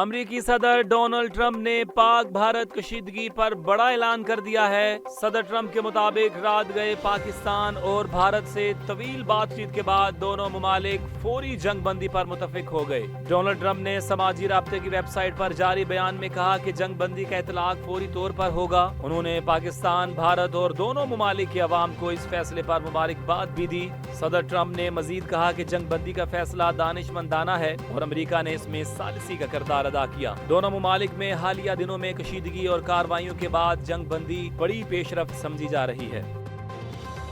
امریکی صدر Donald Trump نے پاک بھارت کشیدگی پر بڑا اعلان کر دیا ہے۔ صدر ٹرمپ کے مطابق رات گئے پاکستان اور بھارت سے طویل بات چیت کے بعد دونوں ممالک فوری جنگ بندی پر متفق ہو گئے۔ ڈونلڈ ٹرمپ نے سماجی رابطے کی ویب سائٹ پر جاری بیان میں کہا کہ جنگ بندی کا اطلاق فوری طور پر ہوگا۔ انہوں نے پاکستان، بھارت اور دونوں ممالک کے عوام کو اس فیصلے پر مبارکباد بھی دی۔ صدر ٹرمپ نے مزید کہا کہ جنگ بندی کا فیصلہ دانشمندانہ ہے اور امریکہ نے اس میں ثالثی کا کردار ادا کیا۔ دونوں ممالک میں حالیہ دنوں میں کشیدگی اور کارروائیوں کے بعد جنگ بندی بڑی پیش رفت سمجھی جا رہی ہے۔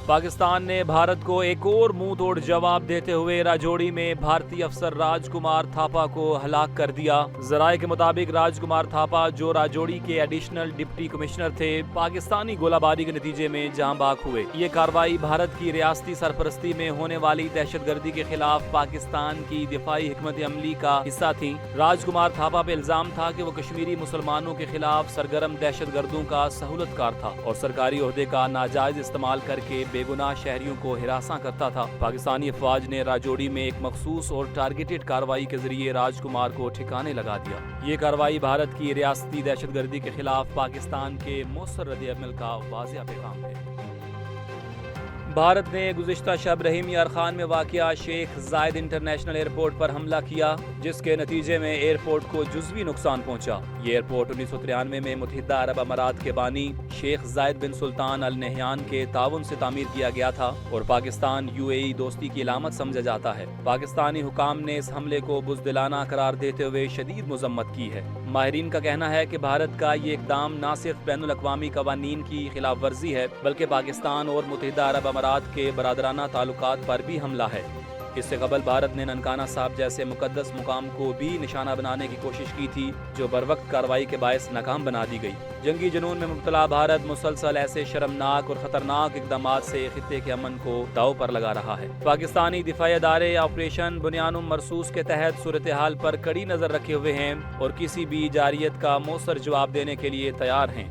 پاکستان نے بھارت کو ایک اور منہ توڑ جواب دیتے ہوئے راجوڑی میں بھارتی افسر راج کمار تھاپا کو ہلاک کر دیا۔ ذرائع کے مطابق راج کمار تھاپا، جو راجوڑی کے ایڈیشنل ڈپٹی کمشنر تھے، پاکستانی گولہ باری کے نتیجے میں جاں بحق ہوئے۔ یہ کارروائی بھارت کی ریاستی سرپرستی میں ہونے والی دہشت گردی کے خلاف پاکستان کی دفاعی حکمت عملی کا حصہ تھی۔ راج کمار تھاپا پہ الزام تھا کہ وہ کشمیری مسلمانوں کے خلاف سرگرم دہشت گردوں کا سہولت کار تھا اور سرکاری عہدے کا ناجائز استعمال کر کے بے گناہ شہریوں کو ہراساں کرتا تھا۔ پاکستانی افواج نے راجوڑی میں ایک مخصوص اور ٹارگیٹڈ کارروائی کے ذریعے راج کمار کو ٹھکانے لگا دیا۔ یہ کارروائی بھارت کی ریاستی دہشت گردی کے خلاف پاکستان کے مؤثر رد عمل کا واضح پیغام ہے۔ بھارت نے گزشتہ شب رحیم یار خان میں واقع شیخ زاید انٹرنیشنل ایئرپورٹ پر حملہ کیا، جس کے نتیجے میں ایئرپورٹ کو جزوی نقصان پہنچا۔ یہ ایئرپورٹ 1993 میں متحدہ عرب امارات کے بانی شیخ زاید بن سلطان ال نہیان کے تعاون سے تعمیر کیا گیا تھا اور پاکستان UAE دوستی کی علامت سمجھا جاتا ہے۔ پاکستانی حکام نے اس حملے کو بزدلانہ قرار دیتے ہوئے شدید مذمت کی ہے۔ ماہرین کا کہنا ہے کہ بھارت کا یہ اقدام نہ صرف بین الاقوامی قوانین کی خلاف ورزی ہے بلکہ پاکستان اور متحدہ عرب امارات کے برادرانہ تعلقات پر بھی حملہ ہے۔ اس سے قبل بھارت نے ننکانہ صاحب جیسے مقدس مقام کو بھی نشانہ بنانے کی کوشش کی تھی، جو بروقت کارروائی کے باعث ناکام بنا دی گئی۔ جنگی جنون میں مبتلا بھارت مسلسل ایسے شرمناک اور خطرناک اقدامات سے خطے کے امن کو داؤ پر لگا رہا ہے۔ پاکستانی دفاعی ادارے آپریشن بنیان مرصوص کے تحت صورتحال پر کڑی نظر رکھے ہوئے ہیں اور کسی بھی جارحیت کا مؤثر جواب دینے کے لیے تیار ہیں۔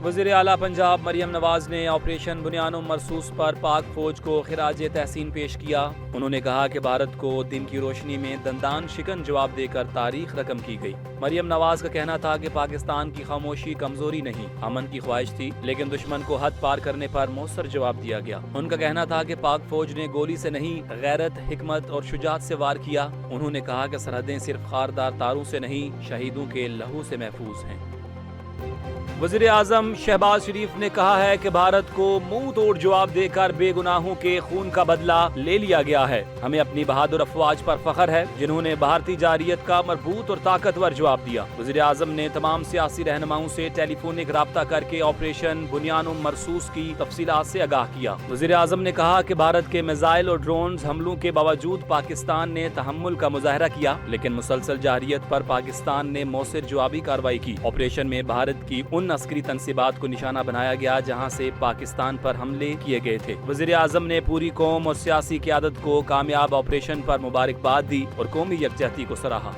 وزیر اعلیٰ پنجاب مریم نواز نے آپریشن بنیان مرصوص پر پاک فوج کو خراج تحسین پیش کیا۔ انہوں نے کہا کہ بھارت کو دن کی روشنی میں دندان شکن جواب دے کر تاریخ رقم کی گئی۔ مریم نواز کا کہنا تھا کہ پاکستان کی خاموشی کمزوری نہیں، امن کی خواہش تھی، لیکن دشمن کو حد پار کرنے پر مؤثر جواب دیا گیا۔ ان کا کہنا تھا کہ پاک فوج نے گولی سے نہیں، غیرت، حکمت اور شجاعت سے وار کیا۔ انہوں نے کہا کہ سرحدیں صرف خاردار تاروں سے نہیں، شہیدوں کے لہو سے محفوظ ہیں۔ وزیر اعظم شہباز شریف نے کہا ہے کہ بھارت کو منہ توڑ جواب دے کر بے گناہوں کے خون کا بدلہ لے لیا گیا ہے۔ ہمیں اپنی بہادر افواج پر فخر ہے جنہوں نے بھارتی جارحیت کا مربوط اور طاقتور جواب دیا۔ وزیر اعظم نے تمام سیاسی رہنماؤں سے ٹیلی فونک رابطہ کر کے آپریشن بنیان مرصوص کی تفصیلات سے آگاہ کیا۔ وزیر اعظم نے کہا کہ بھارت کے میزائل اور ڈرونز حملوں کے باوجود پاکستان نے تحمل کا مظاہرہ کیا، لیکن مسلسل جارحیت پر پاکستان نے مؤثر جوابی کارروائی کی۔ آپریشن میں بھارت کی ان عسکری تنصیبات کو نشانہ بنایا گیا جہاں سے پاکستان پر حملے کیے گئے تھے۔ وزیر اعظم نے پوری قوم اور سیاسی قیادت کو کامیاب آپریشن پر مبارکباد دی اور قومی یکجہتی کو سراہا۔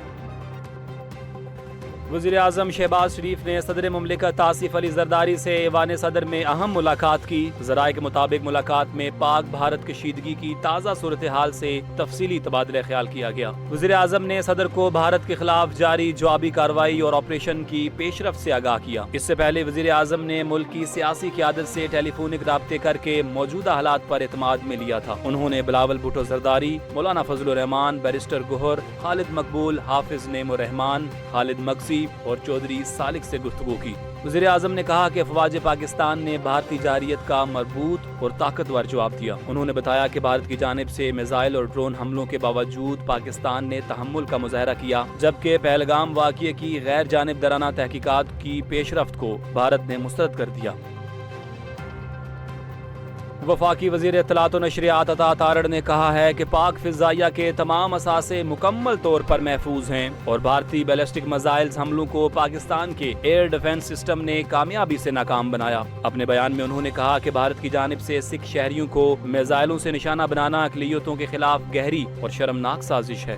وزیر اعظم شہباز شریف نے صدر مملکت آصف علی زرداری سے ایوان صدر میں اہم ملاقات کی۔ ذرائع کے مطابق ملاقات میں پاک بھارت کشیدگی کی تازہ صورتحال سے تفصیلی تبادلہ خیال کیا گیا۔ وزیر اعظم نے صدر کو بھارت کے خلاف جاری جوابی کارروائی اور آپریشن کی پیش رفت سے آگاہ کیا۔ اس سے پہلے وزیر اعظم نے ملک کی سیاسی قیادت سے ٹیلی فونک رابطے کر کے موجودہ حالات پر اعتماد میں لیا تھا۔ انہوں نے بلاول بھٹو زرداری، مولانا فضل الرحمان، بیرسٹر گوہر، خالد مقبول، حافظ نعیم الرحمان، خالد مگسی اور چودھری سالک سے گفتگو کی۔ وزیر اعظم نے کہا کہ افواج پاکستان نے بھارتی جارحیت کا مربوط اور طاقتور جواب دیا۔ انہوں نے بتایا کہ بھارت کی جانب سے میزائل اور ڈرون حملوں کے باوجود پاکستان نے تحمل کا مظاہرہ کیا، جبکہ پہلگام واقعے کی غیر جانبدارانہ تحقیقات کی پیش رفت کو بھارت نے مسترد کر دیا۔ وفاقی وزیر اطلاعات و نشریات عطا تارڑ نے کہا ہے کہ پاک فضائیہ کے تمام اثاثے مکمل طور پر محفوظ ہیں اور بھارتی بیلسٹک میزائلز حملوں کو پاکستان کے ایئر ڈیفنس سسٹم نے کامیابی سے ناکام بنایا۔ اپنے بیان میں انہوں نے کہا کہ بھارت کی جانب سے سکھ شہریوں کو میزائلوں سے نشانہ بنانا اقلیتوں کے خلاف گہری اور شرمناک سازش ہے۔